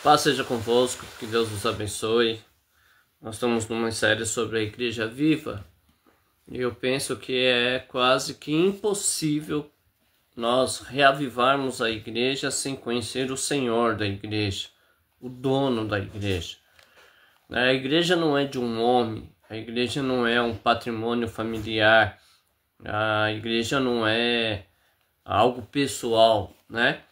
Paz seja convosco, que Deus nos abençoe. Nós estamos numa série sobre a Igreja Viva e eu penso que é quase que impossível nós reavivarmos a igreja sem conhecer o Senhor da igreja, o dono da igreja. A igreja não é de um homem, a igreja não é um patrimônio familiar, a igreja não é algo pessoal, né?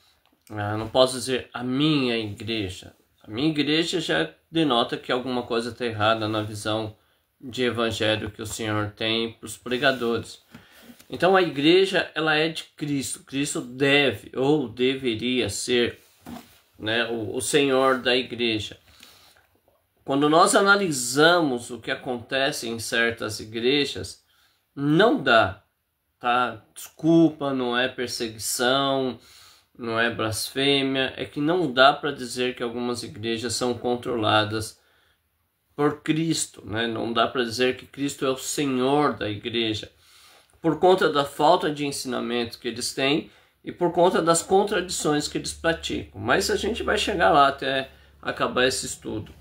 Não posso dizer a minha igreja. A minha igreja já denota que alguma coisa está errada na visão de evangelho que o Senhor tem para os pregadores. Então a igreja, ela é de Cristo. Cristo deve ou deveria ser, né, o Senhor da igreja. Quando nós analisamos o que acontece em certas igrejas, não dá, tá? Desculpa, não é perseguição, não é blasfêmia, é que não dá para dizer que algumas igrejas são controladas por Cristo, né? Não dá para dizer que Cristo é o Senhor da igreja, por conta da falta de ensinamento que eles têm e por conta das contradições que eles praticam. Mas a gente vai chegar lá até acabar esse estudo.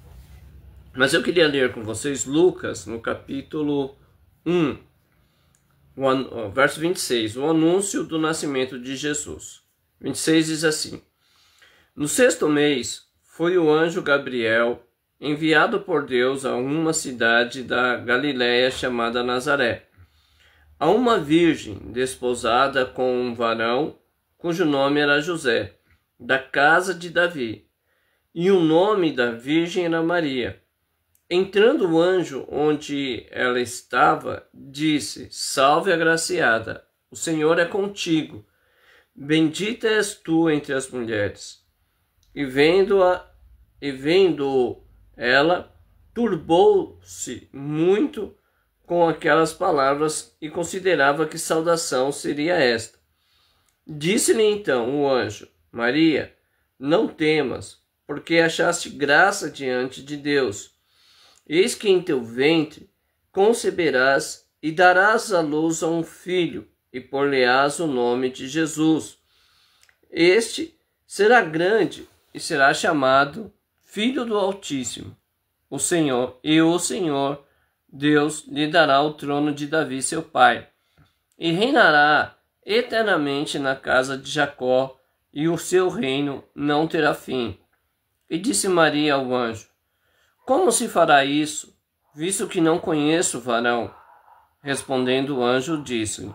Mas eu queria ler com vocês Lucas, no capítulo 1, verso 26, o anúncio do nascimento de Jesus. 26 diz assim: No 6º mês foi o anjo Gabriel enviado por Deus a uma cidade da Galiléia chamada Nazaré, a uma virgem desposada com um varão cujo nome era José, da casa de Davi, e o nome da virgem era Maria. Entrando o anjo onde ela estava, disse: Salve, agraciada, o Senhor é contigo. Bendita és tu entre as mulheres. E vendo ela, turbou-se muito com aquelas palavras e considerava que saudação seria esta. Disse-lhe então o anjo: Maria, não temas, porque achaste graça diante de Deus. Eis que em teu ventre conceberás e darás à luz a um filho, e por-lhe-ás o nome de Jesus. Este será grande e será chamado Filho do Altíssimo. O Senhor Deus lhe dará o trono de Davi seu pai, e reinará eternamente na casa de Jacó, e o seu reino não terá fim. E disse Maria ao anjo: Como se fará isso, visto que não conheço varão? Respondendo o anjo, disse-lhe: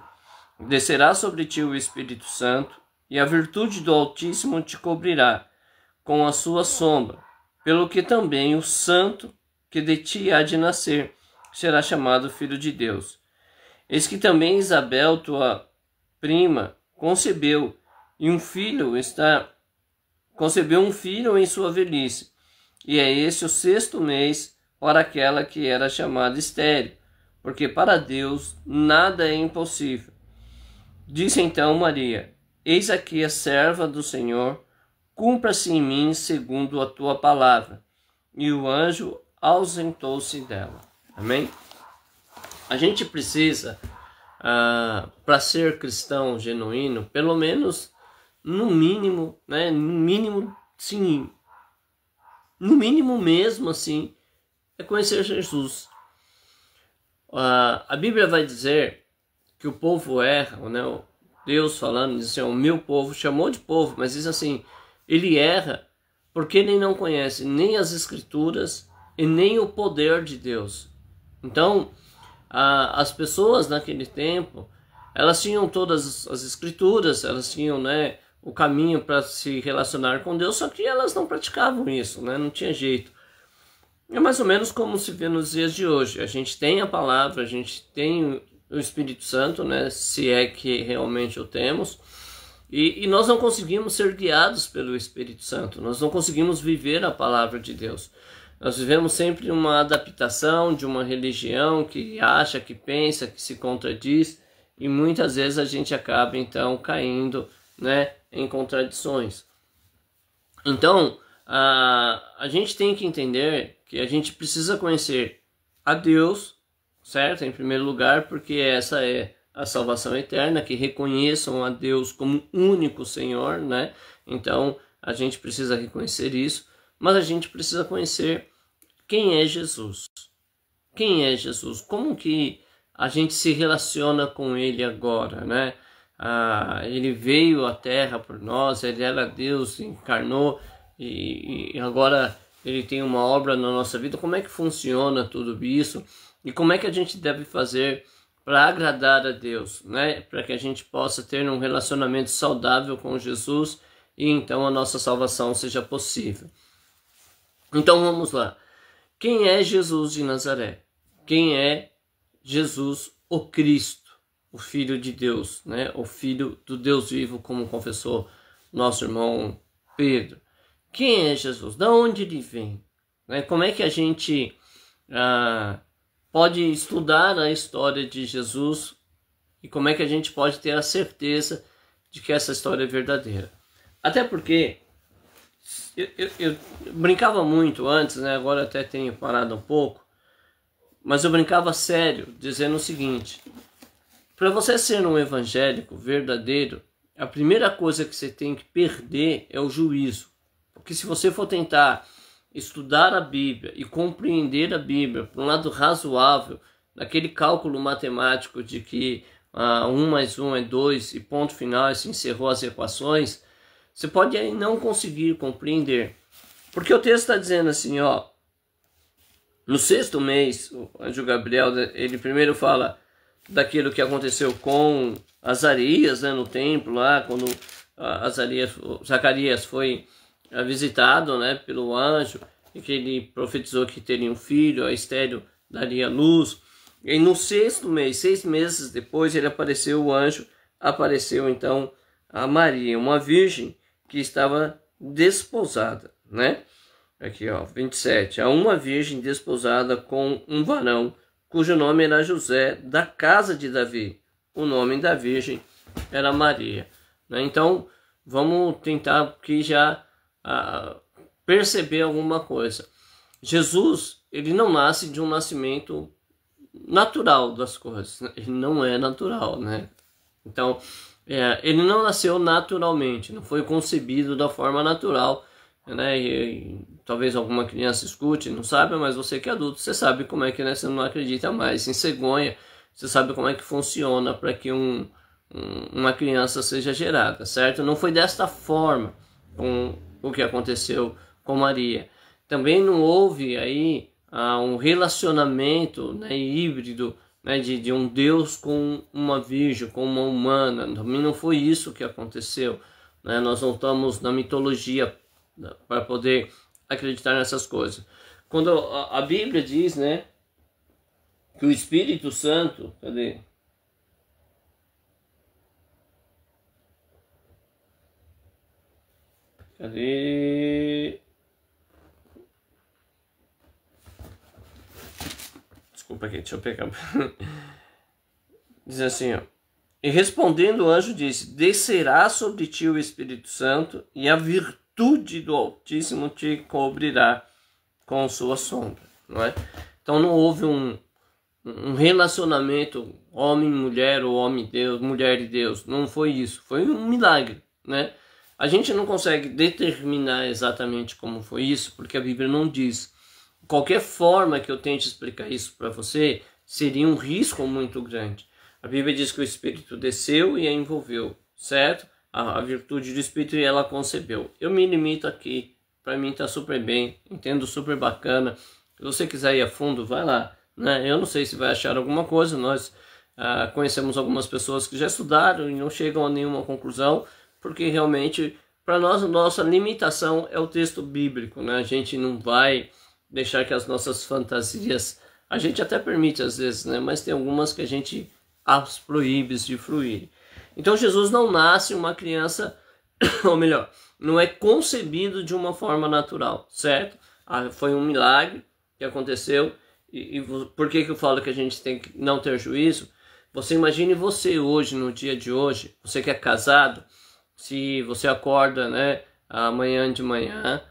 Descerá sobre ti o Espírito Santo, e a virtude do Altíssimo te cobrirá com a sua sombra, pelo que também o santo que de ti há de nascer será chamado Filho de Deus. Eis que também Isabel, tua prima, concebeu um filho em sua velhice, e é esse o 6º mês para aquela que era chamada estéril, porque para Deus nada é impossível. Disse então Maria: Eis aqui a serva do Senhor, cumpra-se em mim segundo a tua palavra. E o anjo ausentou-se dela. Amém? A gente precisa, para ser cristão genuíno, pelo menos, no mínimo, né? Sim, no mínimo mesmo, assim, é conhecer Jesus. A Bíblia vai dizer que o povo erra, né? Deus falando, diz assim: o meu povo, chamou de povo, mas diz assim, ele erra porque ele não conhece nem as Escrituras e nem o poder de Deus. Então, as pessoas naquele tempo, elas tinham todas as Escrituras, elas tinham, né, o caminho para se relacionar com Deus, só que elas não praticavam isso, né? Não tinha jeito. É mais ou menos como se vê nos dias de hoje. A gente tem a palavra, a gente tem o Espírito Santo, né? Se é que realmente o temos. E nós não conseguimos ser guiados pelo Espírito Santo. Nós não conseguimos viver a palavra de Deus. Nós vivemos sempre uma adaptação de uma religião que acha, que pensa, que se contradiz. E muitas vezes a gente acaba, então, caindo, né, em contradições. Então, a gente tem que entender que a gente precisa conhecer a Deus, certo? Em primeiro lugar, porque essa é a salvação eterna, que reconheçam a Deus como único Senhor, né? Então, a gente precisa reconhecer isso, mas a gente precisa conhecer quem é Jesus. Quem é Jesus? Como que a gente se relaciona com ele agora, né? Ele veio à Terra por nós, ele era Deus, encarnou e agora ele tem uma obra na nossa vida. Como é que funciona tudo isso? E como é que a gente deve fazer para agradar a Deus, né? Para que a gente possa ter um relacionamento saudável com Jesus e então a nossa salvação seja possível. Então vamos lá. Quem é Jesus de Nazaré? Quem é Jesus, o Cristo, o Filho de Deus, né? O Filho do Deus vivo, como confessou nosso irmão Pedro. Quem é Jesus? Da onde ele vem? Né? Como é que a gente pode estudar a história de Jesus e como é que a gente pode ter a certeza de que essa história é verdadeira? Até porque eu brincava muito antes, né? Agora até tenho parado um pouco, mas eu brincava sério, dizendo o seguinte: para você ser um evangélico verdadeiro, a primeira coisa que você tem que perder é o juízo. Porque se você for tentar estudar a Bíblia e compreender a Bíblia por um lado razoável, naquele cálculo matemático de que 1 mais 1 é 2 e ponto final, e se encerrou as equações, você pode aí não conseguir compreender. Porque o texto está dizendo assim, ó, no 6º mês, o anjo Gabriel, ele primeiro fala daquilo que aconteceu com Azarias, né, no templo, lá, quando Zacarias foi visitado, né, pelo anjo, e que ele profetizou que teria um filho, a estéril daria luz. E no 6º mês, 6 meses depois, o anjo apareceu então a Maria, uma virgem que estava desposada, né? Aqui, ó, 27. A uma virgem desposada com um varão, cujo nome era José, da casa de Davi. O nome da virgem era Maria. Né? Então, vamos tentar aqui já perceber alguma coisa. Jesus, ele não nasce de um nascimento natural das coisas. Ele não é natural, né? Então, ele não nasceu naturalmente, não foi concebido da forma natural, né? E talvez alguma criança escute, não sabe, mas você que é adulto, você sabe como é que, né, você não acredita mais. Em cegonha, você sabe como é que funciona para que uma criança seja gerada, certo? Não foi desta forma com o que aconteceu com Maria. Também não houve aí um relacionamento, né, híbrido, né, de um Deus com uma virgem, com uma humana. Também não foi isso que aconteceu. Né? Nós não estamos na mitologia para poder acreditar nessas coisas. Quando a Bíblia diz, né, que o Espírito Santo, cadê? Desculpa aqui, deixa eu pegar. Diz assim, ó. E respondendo o anjo disse: descerá sobre ti o Espírito Santo e a virtude do Altíssimo te cobrirá com sua sombra. Não é? Então não houve um relacionamento homem-mulher ou homem-Deus, mulher e Deus. Não foi isso. Foi um milagre, né? A gente não consegue determinar exatamente como foi isso, porque a Bíblia não diz. Qualquer forma que eu tente explicar isso para você, seria um risco muito grande. A Bíblia diz que o Espírito desceu e a envolveu, certo? A virtude do Espírito e ela concebeu. Eu me limito aqui, para mim tá super bem, entendo super bacana. Se você quiser ir a fundo, vai lá. Né? Eu não sei se vai achar alguma coisa, nós conhecemos algumas pessoas que já estudaram e não chegam a nenhuma conclusão, porque realmente, para nós, a nossa limitação é o texto bíblico, né? A gente não vai deixar que as nossas fantasias, a gente até permite às vezes, né? Mas tem algumas que a gente as proíbe de fruir. Então Jesus não nasce uma criança, ou melhor, não é concebido de uma forma natural, certo? Foi um milagre que aconteceu. E por que eu falo que a gente tem que não ter juízo? Você imagine você hoje, no dia de hoje, você que é casado, se você acorda, né, amanhã de manhã,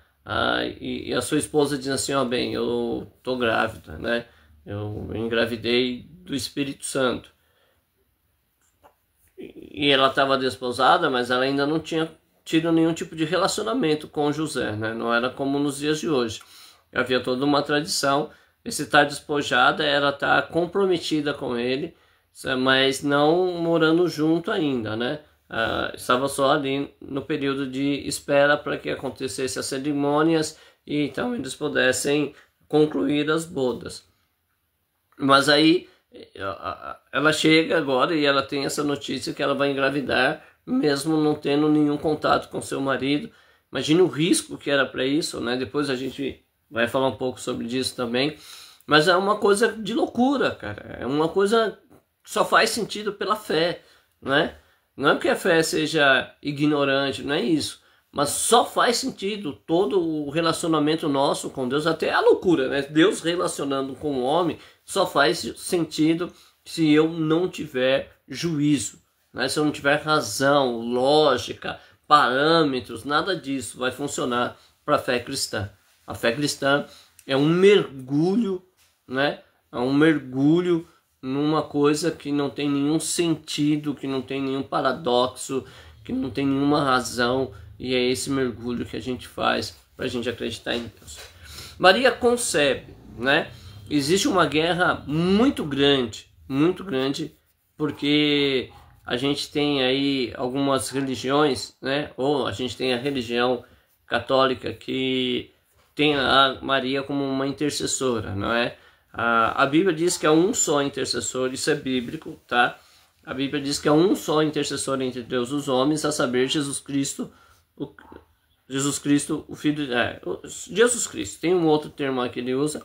e a sua esposa diz assim, ó, bem, eu tô grávida, né, eu engravidei do Espírito Santo. E ela estava desposada, mas ela ainda não tinha tido nenhum tipo de relacionamento com José, né? Não era como nos dias de hoje. Havia toda uma tradição. Esse estar despojada era estar comprometida com ele, mas não morando junto ainda, né? Estava só ali no período de espera para que acontecesse as cerimônias e então eles pudessem concluir as bodas. Mas aí ela chega agora e ela tem essa notícia que ela vai engravidar, mesmo não tendo nenhum contato com seu marido. Imagine o risco que era para isso, né? Depois a gente vai falar um pouco sobre isso também. Mas é uma coisa de loucura, cara. É uma coisa que só faz sentido pela fé, né? Não é porque a fé seja ignorante, não é isso. Mas só faz sentido todo o relacionamento nosso com Deus, até a loucura, né? Deus relacionando com o homem só faz sentido se eu não tiver juízo, né? Se eu não tiver razão, lógica, parâmetros, nada disso vai funcionar para a fé cristã. A fé cristã é um mergulho, né? É um mergulho numa coisa que não tem nenhum sentido, que não tem nenhum paradoxo, que não tem nenhuma razão, e é esse mergulho que a gente faz para a gente acreditar em Deus. Maria concebe, né? Existe uma guerra muito grande, porque a gente tem aí algumas religiões, né? Ou a gente tem a religião católica que tem a Maria como uma intercessora, não é? A Bíblia diz que é um só intercessor, isso é bíblico, tá? A Bíblia diz que é um só intercessor entre Deus e os homens, a saber, Jesus Cristo, o Filho Jesus Cristo. Tem um outro termo que ele usa,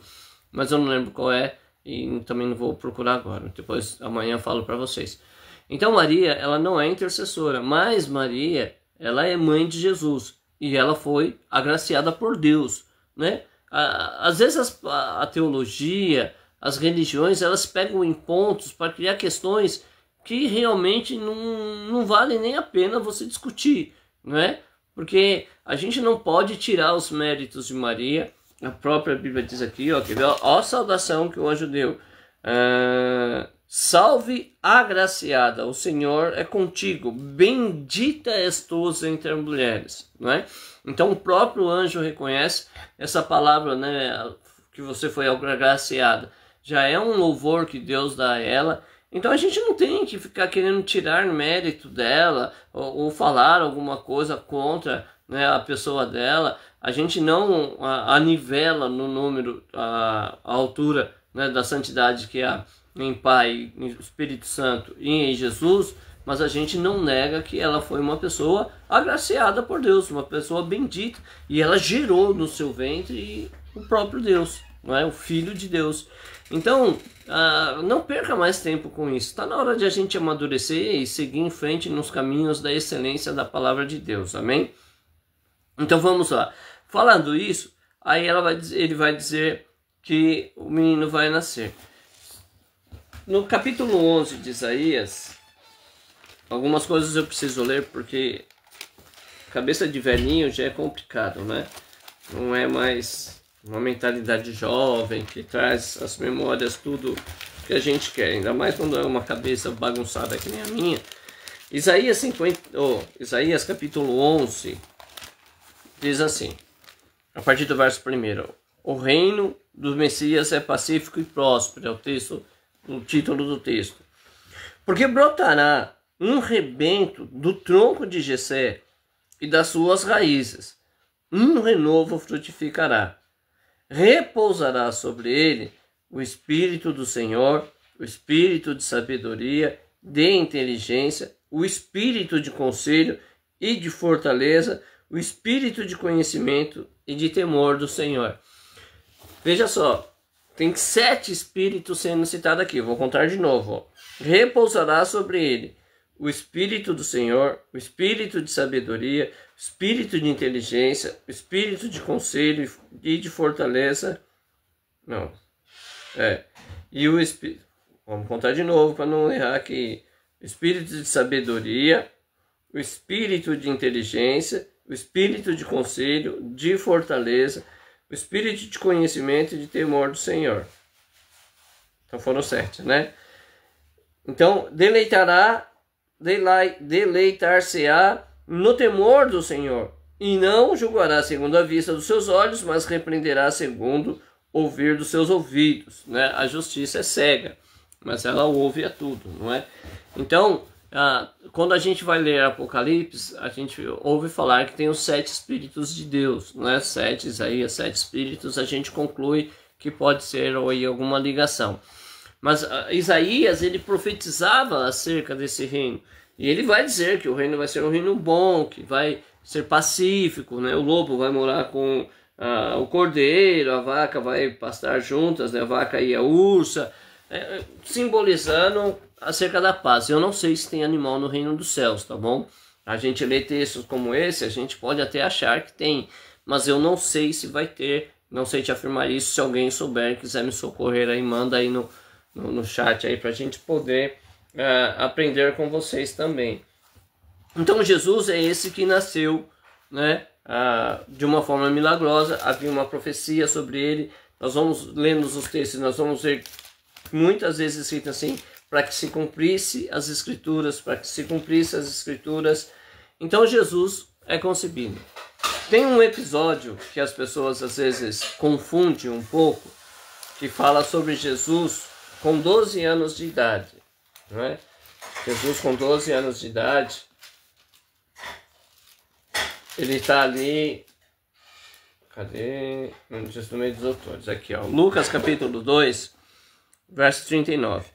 mas eu não lembro qual é e também não vou procurar agora. Depois, amanhã eu falo para vocês. Então Maria, ela não é intercessora, mas Maria, ela é mãe de Jesus e ela foi agraciada por Deus, né? Às vezes a teologia, as religiões, elas pegam em pontos para criar questões que realmente não vale nem a pena você discutir, não é? Porque a gente não pode tirar os méritos de Maria. A própria Bíblia diz aqui, ó a saudação que o anjo deu. Salve agraciada, o Senhor é contigo, bendita és tu entre as mulheres, não é? Então o próprio anjo reconhece essa palavra, né, que você foi agraciada. Já é um louvor que Deus dá a ela. Então a gente não tem que ficar querendo tirar mérito dela ou falar alguma coisa contra, né, a pessoa dela. A gente não anivela no número, a altura, né, da santidade que há em Pai, em Espírito Santo e em Jesus, mas a gente não nega que ela foi uma pessoa agraciada por Deus, uma pessoa bendita, e ela gerou no seu ventre o próprio Deus, não é? O Filho de Deus. Então, não perca mais tempo com isso. Está na hora de a gente amadurecer e seguir em frente nos caminhos da excelência da palavra de Deus, amém? Então vamos lá. Falando isso, aí ele vai dizer que o menino vai nascer. No capítulo 11 de Isaías, algumas coisas eu preciso ler porque cabeça de velhinho já é complicado, né? Não é mais uma mentalidade jovem que traz as memórias, tudo que a gente quer, ainda mais quando é uma cabeça bagunçada que nem a minha. Isaías capítulo 11 diz assim, a partir do verso 1: o reino do Messias é pacífico e próspero, é o título do texto. Porque brotará um rebento do tronco de Jessé e das suas raízes, um renovo frutificará. Repousará sobre ele o Espírito do Senhor, o Espírito de sabedoria, de inteligência, o Espírito de conselho e de fortaleza, o Espírito de conhecimento e de temor do Senhor. Veja só, tem 7 espíritos sendo citados aqui, vou contar de novo. Ó. Repousará sobre ele o Espírito do Senhor, o Espírito de sabedoria, o Espírito de inteligência, o Espírito de conselho e de fortaleza. Não. E o Espírito. Vamos contar de novo para não errar aqui. O Espírito de sabedoria, o Espírito de inteligência, o Espírito de conselho, de fortaleza, o Espírito de conhecimento e de temor do Senhor. Então foram 7, né? Então, deleitar-se-á no temor do Senhor, e não julgará segundo a vista dos seus olhos, mas repreenderá segundo ouvir dos seus ouvidos, né? A justiça é cega, mas ela ouve a tudo, não é? Então, quando a gente vai ler Apocalipse, a gente ouve falar que tem os 7 Espíritos de Deus, né? 7 Isaías, 7 Espíritos, a gente conclui que pode ser aí alguma ligação. Mas Isaías, ele profetizava acerca desse reino, e ele vai dizer que o reino vai ser um reino bom, que vai ser pacífico, né? O lobo vai morar com o cordeiro, a vaca vai pastar juntas, né? A vaca e a ursa, simbolizando acerca da paz. Eu não sei se tem animal no reino dos céus, tá bom? A gente lê textos como esse, a gente pode até achar que tem, mas eu não sei se vai ter, não sei te afirmar isso. Se alguém souber, quiser me socorrer aí, manda aí no chat aí pra gente poder aprender com vocês também. Então Jesus é esse que nasceu, né, de uma forma milagrosa. Havia uma profecia sobre ele. Nós vamos lendo os textos, nós vamos ver muitas vezes escrito assim, para que se cumprisse as escrituras, para que se cumprisse as escrituras. Então Jesus é concebido. Tem um episódio que as pessoas às vezes confundem um pouco, que fala sobre Jesus com 12 anos de idade, não é? Jesus com 12 anos de idade, ele está ali, cadê? No meio dos autores, aqui ó, Lucas capítulo 2, verso 39.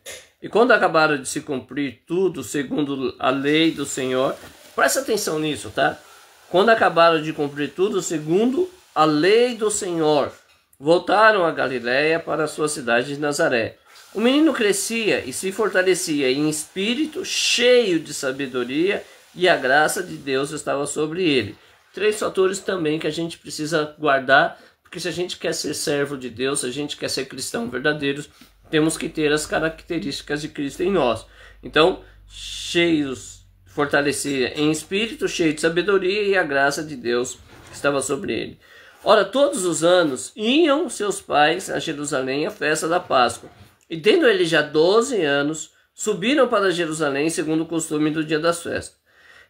E quando acabaram de se cumprir tudo segundo a lei do Senhor, presta atenção nisso, tá? Quando acabaram de cumprir tudo segundo a lei do Senhor, voltaram a Galiléia para a sua cidade de Nazaré. O menino crescia e se fortalecia em espírito, cheio de sabedoria, e a graça de Deus estava sobre ele. 3 fatores também que a gente precisa guardar, porque se a gente quer ser servo de Deus, se a gente quer ser cristão verdadeiro, temos que ter as características de Cristo em nós. Então, cheios, fortalecia em espírito, cheio de sabedoria, e a graça de Deus estava sobre ele. Ora, todos os anos iam seus pais a Jerusalém à festa da Páscoa. E tendo ele já 12 anos, subiram para Jerusalém segundo o costume do dia das festas.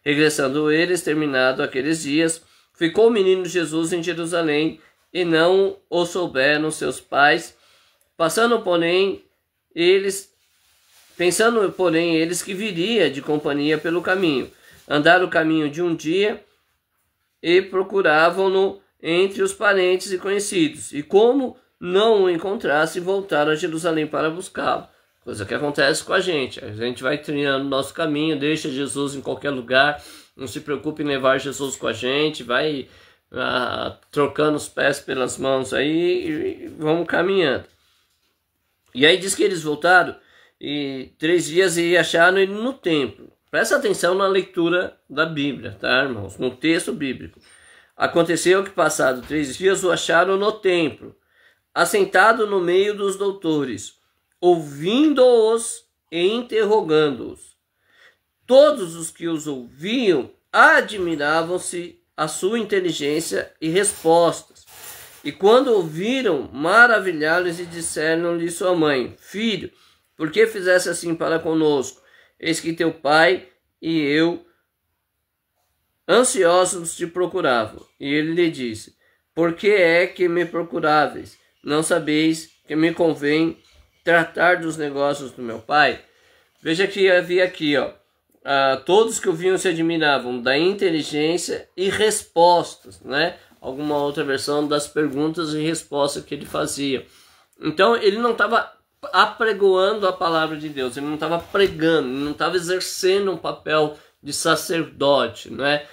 Regressando eles, terminado aqueles dias, ficou o menino Jesus em Jerusalém, e não o souberam seus pais, pensando, porém, eles que viria de companhia pelo caminho. Andaram o caminho de um dia, e procuravam-no entre os parentes e conhecidos, e como não o encontrasse, voltaram a Jerusalém para buscá-lo. Coisa que acontece com a gente vai trilhando o nosso caminho, deixa Jesus em qualquer lugar, não se preocupe em levar Jesus com a gente, vai trocando os pés pelas mãos aí e vamos caminhando. E aí diz que eles voltaram e 3 dias e acharam ele no templo. Presta atenção na leitura da Bíblia, tá, irmãos? No texto bíblico. Aconteceu que, passado 3 dias, o acharam no templo, assentado no meio dos doutores, ouvindo-os e interrogando-os. Todos os que os ouviam admiravam-se a sua inteligência e respostas. E quando ouviram, maravilharam-se e disseram-lhe sua mãe: Filho, por que fizeste assim para conosco? Eis que teu pai e eu ansiosos te procuravam. E ele lhe disse: Por que é que me procuráveis? Não sabeis que me convém tratar dos negócios do meu pai? Veja que havia aqui, todos que ouviam se admiravam da inteligência e respostas, né? Alguma outra versão das perguntas e respostas que ele fazia. Então ele não estava apregoando a palavra de Deus, ele não estava pregando, ele não estava exercendo um papel de sacerdote, né?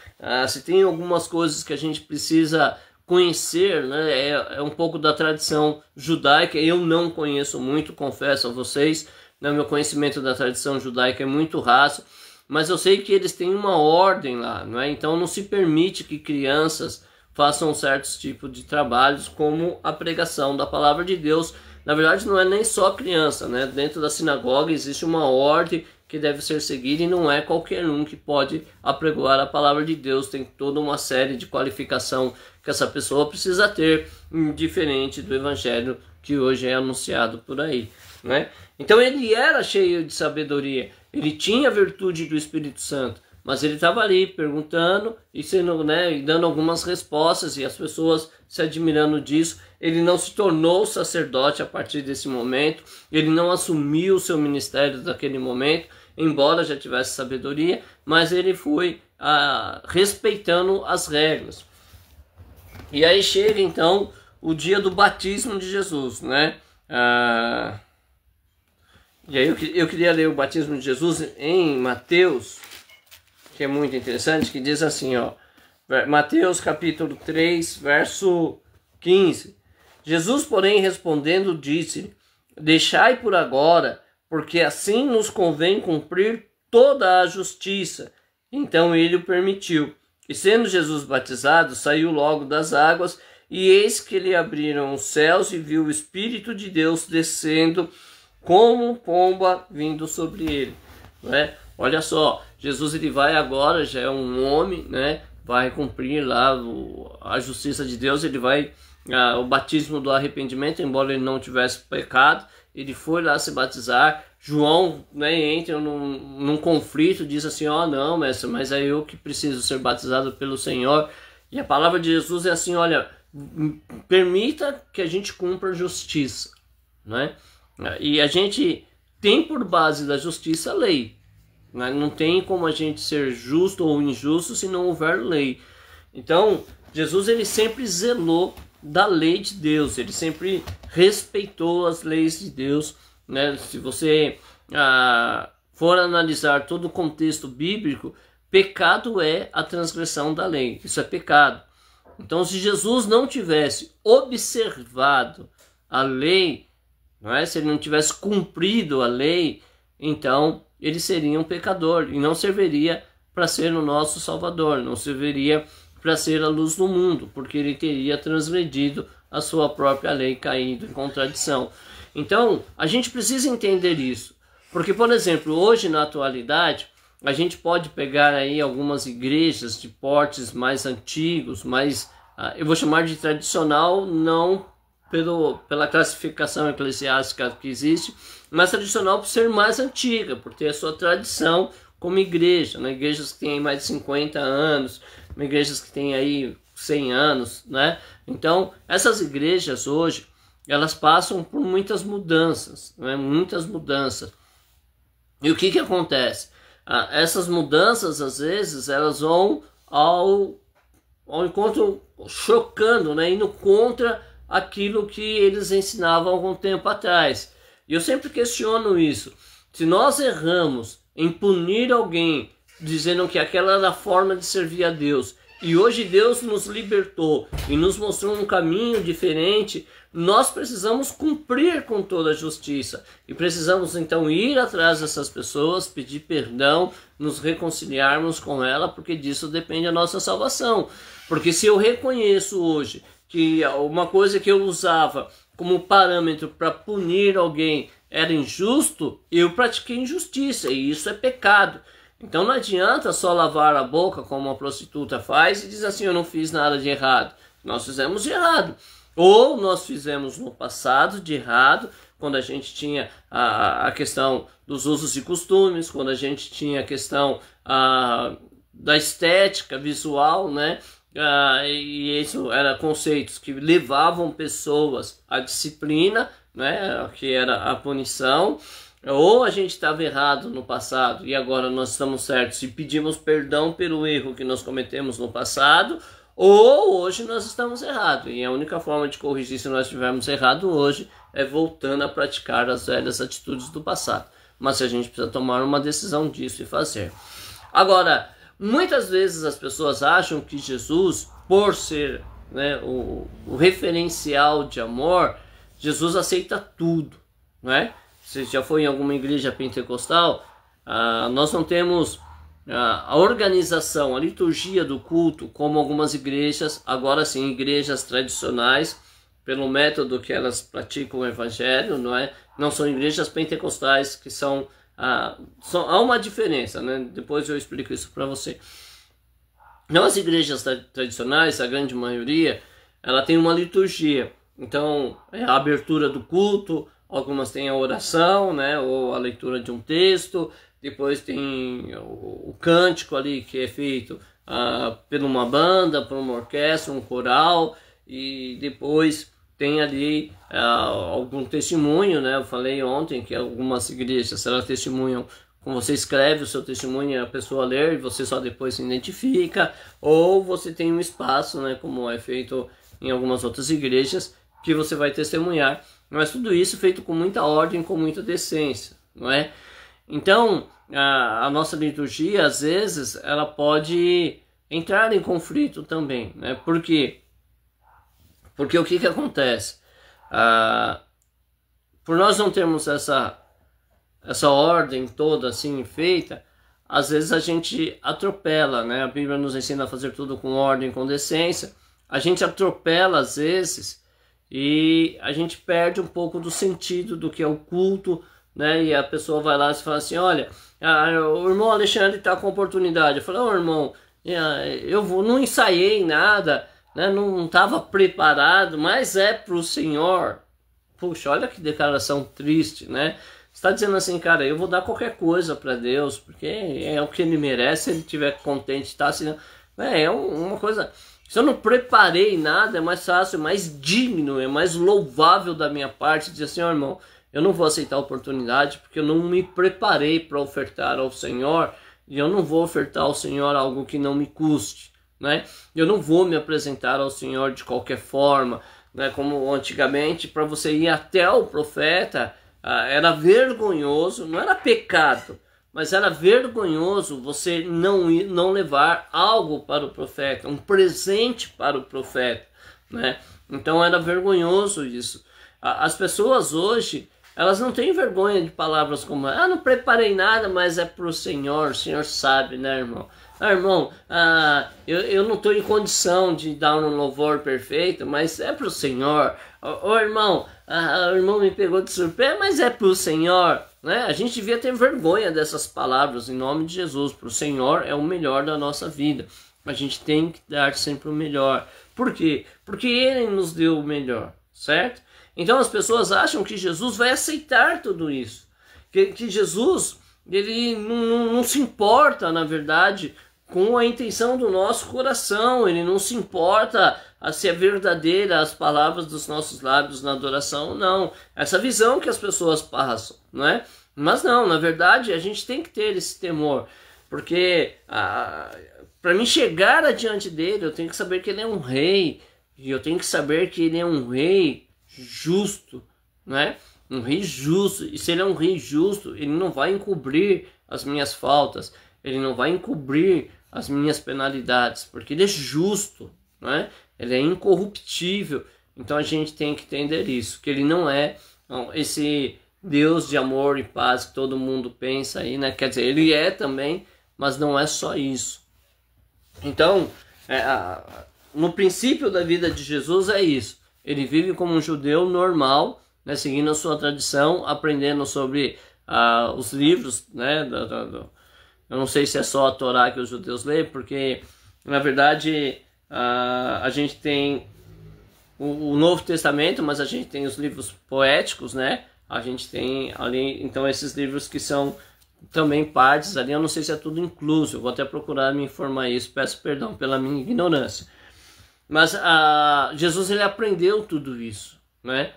Se tem algumas coisas que a gente precisa conhecer, né? É um pouco da tradição judaica. Eu não conheço muito, confesso a vocês, né? Meu conhecimento da tradição judaica é muito raso, mas eu sei que eles têm uma ordem lá, não é? Então não se permite que crianças façam certos tipos de trabalhos como a pregação da palavra de Deus. Na verdade não é nem só criança, né? Dentro da sinagoga existe uma ordem que deve ser seguida e não é qualquer um que pode apregoar a palavra de Deus. Tem toda uma série de qualificação que essa pessoa precisa ter, diferente do evangelho que hoje é anunciado por aí, né? Então ele era cheio de sabedoria, ele tinha a virtude do Espírito Santo, mas ele estava ali perguntando e sendo, né, e dando algumas respostas, e as pessoas se admirando disso. Ele não se tornou sacerdote a partir desse momento, ele não assumiu o seu ministério daquele momento, embora já tivesse sabedoria, mas ele foi respeitando as regras. E aí chega então o dia do batismo de Jesus, né? E aí eu queria ler o batismo de Jesus em Mateus, que é muito interessante, que diz assim, ó, Mateus capítulo 3, verso 15. Jesus, porém, respondendo, disse: deixai por agora, porque assim nos convém cumprir toda a justiça. Então ele o permitiu. E sendo Jesus batizado, saiu logo das águas, e eis que lhe abriram os céus, e viu o Espírito de Deus descendo como pomba vindo sobre ele. Não é? Olha só, Jesus ele vai agora, já é um homem, né? Vai cumprir lá a justiça de Deus, ele vai, o batismo do arrependimento, embora ele não tivesse pecado, ele foi lá se batizar. João, né, entra num conflito, diz assim, ó, não, mestre, mas é eu que preciso ser batizado pelo Senhor. E a palavra de Jesus é assim, olha, permita que a gente cumpra a justiça, né? E a gente tem por base da justiça a lei, né? Não tem como a gente ser justo ou injusto se não houver lei. Então, Jesus ele sempre zelou da lei de Deus, ele sempre respeitou as leis de Deus, né? Se você for analisar todo o contexto bíblico, pecado é a transgressão da lei, isso é pecado. Então, se Jesus não tivesse observado a lei, não é? Se ele não tivesse cumprido a lei, então ele seria um pecador e não serviria para ser o nosso Salvador, não serviria para ser a luz do mundo, porque ele teria transgredido a sua própria lei, caído em contradição. Então, a gente precisa entender isso, porque, por exemplo, hoje na atualidade, a gente pode pegar aí algumas igrejas de portes mais antigos, mais, eu vou chamar de tradicional, não pela classificação eclesiástica que existe, mas tradicional por ser mais antiga, por ter a sua tradição como igreja, né? Igrejas que têm mais de 50 anos, igrejas que têm aí 100 anos, né? Então, essas igrejas hoje, elas passam por muitas mudanças, né? Muitas mudanças. E o que acontece? Essas mudanças, às vezes, elas vão ao encontro, chocando, né? Indo contra aquilo que eles ensinavam há algum tempo atrás. E eu sempre questiono isso. Se nós erramos em punir alguém, dizendo que aquela era a forma de servir a Deus, e hoje Deus nos libertou e nos mostrou um caminho diferente, nós precisamos cumprir com toda a justiça. E precisamos então ir atrás dessas pessoas, pedir perdão, nos reconciliarmos com ela, porque disso depende a nossa salvação. Porque se eu reconheço hoje que uma coisa que eu usava como parâmetro para punir alguém era injusto, eu pratiquei injustiça, e isso é pecado. Então não adianta só lavar a boca como uma prostituta faz e dizer assim, eu não fiz nada de errado. Nós fizemos de errado. Ou nós fizemos no passado de errado, quando a gente tinha a questão dos usos e costumes, quando a gente tinha a questão da estética visual, né? E isso era conceitos que levavam pessoas à disciplina, né? Que era a punição. Ou a gente estava errado no passado e agora nós estamos certos e pedimos perdão pelo erro que nós cometemos no passado, ou hoje nós estamos errados. E a única forma de corrigir se nós estivermos errado hoje é voltando a praticar as velhas atitudes do passado. Mas a gente precisa tomar uma decisão disso e fazer. Agora, muitas vezes as pessoas acham que Jesus, por ser, né, o referencial de amor, Jesus aceita tudo, não é? Se já foi em alguma igreja pentecostal, nós não temos a organização, a liturgia do culto, como algumas igrejas, agora sim, igrejas tradicionais, pelo método que elas praticam o evangelho, não é? Não são igrejas pentecostais que são... há uma diferença, né? Depois eu explico isso para você. Não, as igrejas tradicionais, a grande maioria, ela tem uma liturgia. Então, é a abertura do culto, algumas têm a oração, né, ou a leitura de um texto, depois tem o cântico ali que é feito por uma banda, por uma orquestra, um coral, e depois tem ali algum testemunho, né? Eu falei ontem que algumas igrejas, elas testemunham, como você escreve o seu testemunho e a pessoa lê e você só depois se identifica, ou você tem um espaço, né? Como é feito em algumas outras igrejas, que você vai testemunhar, mas tudo isso feito com muita ordem, com muita decência, não é? Então, a nossa liturgia, às vezes, ela pode entrar em conflito também, né? Por quê? Porque o que acontece? Por nós não termos essa ordem toda assim feita, às vezes a gente atropela, né? A Bíblia nos ensina a fazer tudo com ordem, com decência. A gente atropela às vezes e a gente perde um pouco do sentido do que é o culto, né? E a pessoa vai lá e fala assim, olha, o irmão Alexandre está com oportunidade. Eu falo, irmão, não ensaiei nada, né? Não estava preparado, mas é para o Senhor. Puxa, olha que declaração triste, né? Você está dizendo assim, cara, eu vou dar qualquer coisa para Deus, porque é o que Ele merece, se Ele estiver contente, tá? Assim, uma coisa... Se eu não preparei nada, é mais fácil, é mais digno, é mais louvável da minha parte dizer assim, irmão, eu não vou aceitar a oportunidade porque eu não me preparei para ofertar ao Senhor, e eu não vou ofertar ao Senhor algo que não me custe, né? Eu não vou me apresentar ao Senhor de qualquer forma, né? Como antigamente, para você ir até o profeta, era vergonhoso, não era pecado, mas era vergonhoso você não levar algo para o profeta, um presente para o profeta, né? Então era vergonhoso isso. As pessoas hoje, elas não têm vergonha de palavras como não preparei nada, mas é para o Senhor sabe, né, irmão? Irmão, eu não estou em condição de dar um louvor perfeito, mas é para o Senhor. Irmão, o irmão me pegou de surpresa, mas é para o Senhor, né? A gente devia ter vergonha dessas palavras em nome de Jesus. Para o Senhor é o melhor da nossa vida. A gente tem que dar sempre o melhor. Por quê? Porque Ele nos deu o melhor, certo? Então as pessoas acham que Jesus vai aceitar tudo isso. Que Jesus, Ele não se importa, na verdade, com a intenção do nosso coração. Ele não se importa se é verdadeira as palavras dos nossos lábios na adoração, não. Essa visão que as pessoas passam, não é? Mas não, na verdade, a gente tem que ter esse temor, porque para mim chegar adiante dele, eu tenho que saber que ele é um rei, e eu tenho que saber que ele é um rei justo, né? Um rei justo, e se ele é um rei justo, ele não vai encobrir as minhas faltas, ele não vai encobrir as minhas penalidades, porque ele é justo, né? Ele é incorruptível. Então a gente tem que entender isso, que ele não é esse Deus de amor e paz que todo mundo pensa aí, né? Quer dizer, ele é também, mas não é só isso. Então, no princípio da vida de Jesus é isso. Ele vive como um judeu normal, né? Seguindo a sua tradição, aprendendo sobre os livros, né? Eu não sei se é só a Torá que os judeus lêem, porque, na verdade, a gente tem o Novo Testamento, mas a gente tem os livros poéticos, né? A gente tem ali, então, esses livros que são também partes ali. Eu não sei se é tudo incluso, eu vou até procurar me informar isso, peço perdão pela minha ignorância. Mas Jesus, ele aprendeu tudo isso, né?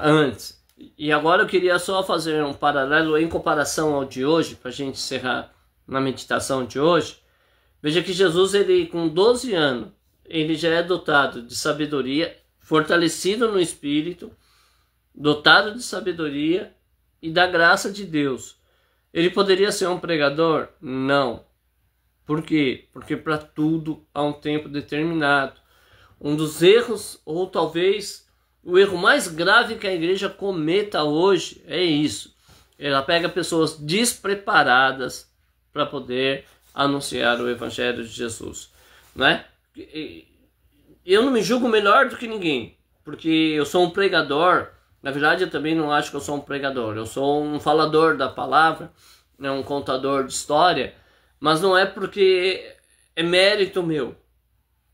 Antes. E agora eu queria só fazer um paralelo em comparação ao de hoje, para a gente encerrar na meditação de hoje. Veja que Jesus, ele com 12 anos, ele já é dotado de sabedoria, fortalecido no Espírito, dotado de sabedoria e da graça de Deus. Ele poderia ser um pregador? Não. Por quê? Porque para tudo há um tempo determinado. Um dos erros, ou talvez o erro mais grave que a igreja cometa hoje é isso. Ela pega pessoas despreparadas para poder anunciar o Evangelho de Jesus, né? Eu não me julgo melhor do que ninguém, porque eu sou um pregador. Na verdade, eu também não acho que eu sou um pregador. Eu sou um falador da palavra, né? Um contador de história, mas não é porque é mérito meu,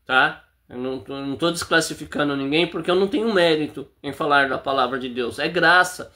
tá? Eu não estou desclassificando ninguém, porque eu não tenho mérito em falar da palavra de Deus. É graça,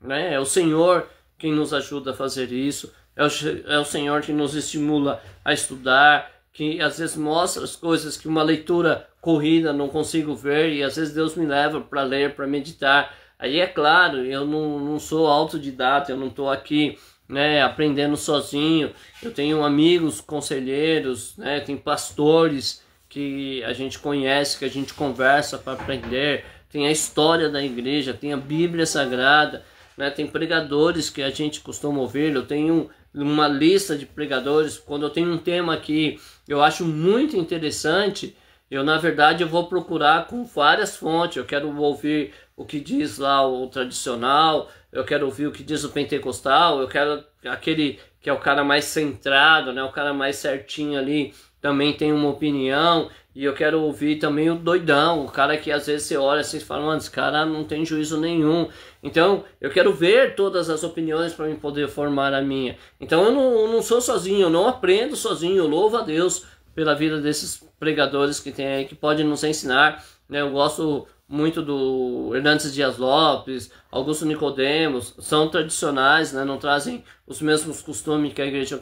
né? É o Senhor quem nos ajuda a fazer isso. é o Senhor que nos estimula a estudar, que às vezes mostra as coisas que uma leitura corrida não consigo ver, e às vezes Deus me leva para ler, para meditar. Aí é claro, eu não sou autodidata, eu não estou aqui, né, aprendendo sozinho. Eu tenho amigos conselheiros, né, tem pastores que a gente conhece, que a gente conversa para aprender. Tem a história da igreja, tem a Bíblia Sagrada, né, tem pregadores que a gente costuma ouvir. Eu tenho uma lista de pregadores. Quando eu tenho um tema que eu acho muito interessante, na verdade eu vou procurar com várias fontes. Eu quero ouvir o que diz lá o tradicional, eu quero ouvir o que diz o pentecostal, eu quero aquele que é o cara mais centrado, né, o cara mais certinho ali, também tem uma opinião. E eu quero ouvir também o doidão, o cara que às vezes você olha assim e fala, mano, esse cara não tem juízo nenhum. Então eu quero ver todas as opiniões para mim poder formar a minha. Então eu não sou sozinho, eu não aprendo sozinho. Eu louvo a Deus pela vida desses pregadores que tem aí, que podem nos ensinar, né? Eu gosto muito do Hernandes Dias Lopes, Augusto Nicodemos, são tradicionais, né? Não trazem os mesmos costumes que a igreja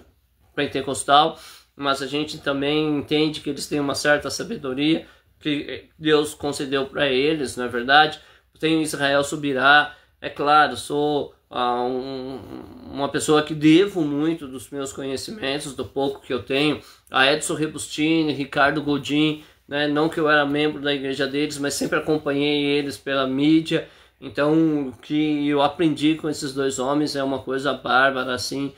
pentecostal, mas a gente também entende que eles têm uma certa sabedoria que Deus concedeu para eles, não é verdade? Tem o Israel Subirá, é claro, sou uma pessoa que devo muito dos meus conhecimentos, do pouco que eu tenho, a Edson Rebustini, Ricardo Godin, né? Não que eu era membro da igreja deles, mas sempre acompanhei eles pela mídia. Então, o que eu aprendi com esses dois homens é uma coisa bárbara, assim.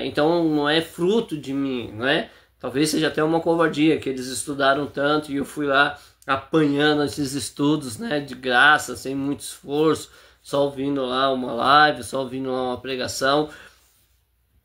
Então, não é fruto de mim, né? Talvez seja até uma covardia, que eles estudaram tanto e eu fui lá apanhando esses estudos, né, de graça, sem muito esforço, só ouvindo lá uma live, só ouvindo lá uma pregação.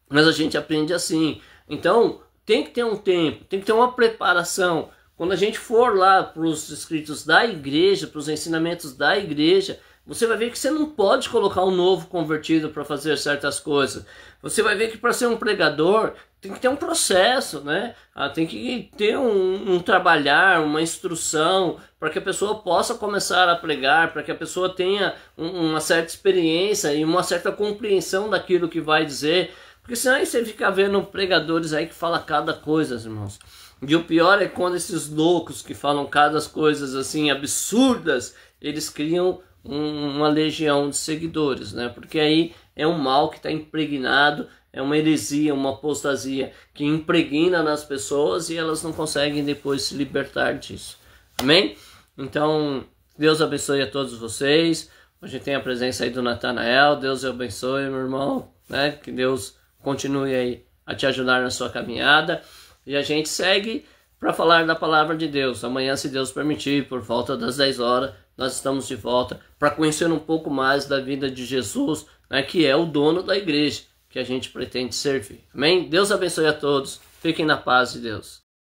Mas a gente aprende assim. Então, tem que ter um tempo, tem que ter uma preparação. Quando a gente for lá para os escritos da igreja, para os ensinamentos da igreja, você vai ver que você não pode colocar um novo convertido para fazer certas coisas. Você vai ver que para ser um pregador tem que ter um processo, né? Tem que ter um trabalhar, uma instrução, para que a pessoa possa começar a pregar, para que a pessoa tenha uma certa experiência e uma certa compreensão daquilo que vai dizer. Porque senão aí você fica vendo pregadores aí que falam cada coisa, irmãos. E o pior é quando esses loucos que falam cada coisas assim absurdas, eles criam uma legião de seguidores, né? Porque aí é um mal que está impregnado, é uma heresia, uma apostasia que impregna nas pessoas e elas não conseguem depois se libertar disso. Amém? Então, Deus abençoe a todos vocês. Hoje tem a presença aí do Natanael. Deus abençoe, meu irmão, né? Que Deus continue aí a te ajudar na sua caminhada. E a gente segue para falar da palavra de Deus. Amanhã, se Deus permitir, por volta das 10 horas, nós estamos de volta para conhecer um pouco mais da vida de Jesus, né, que é o dono da igreja que a gente pretende servir. Amém? Deus abençoe a todos. Fiquem na paz de Deus.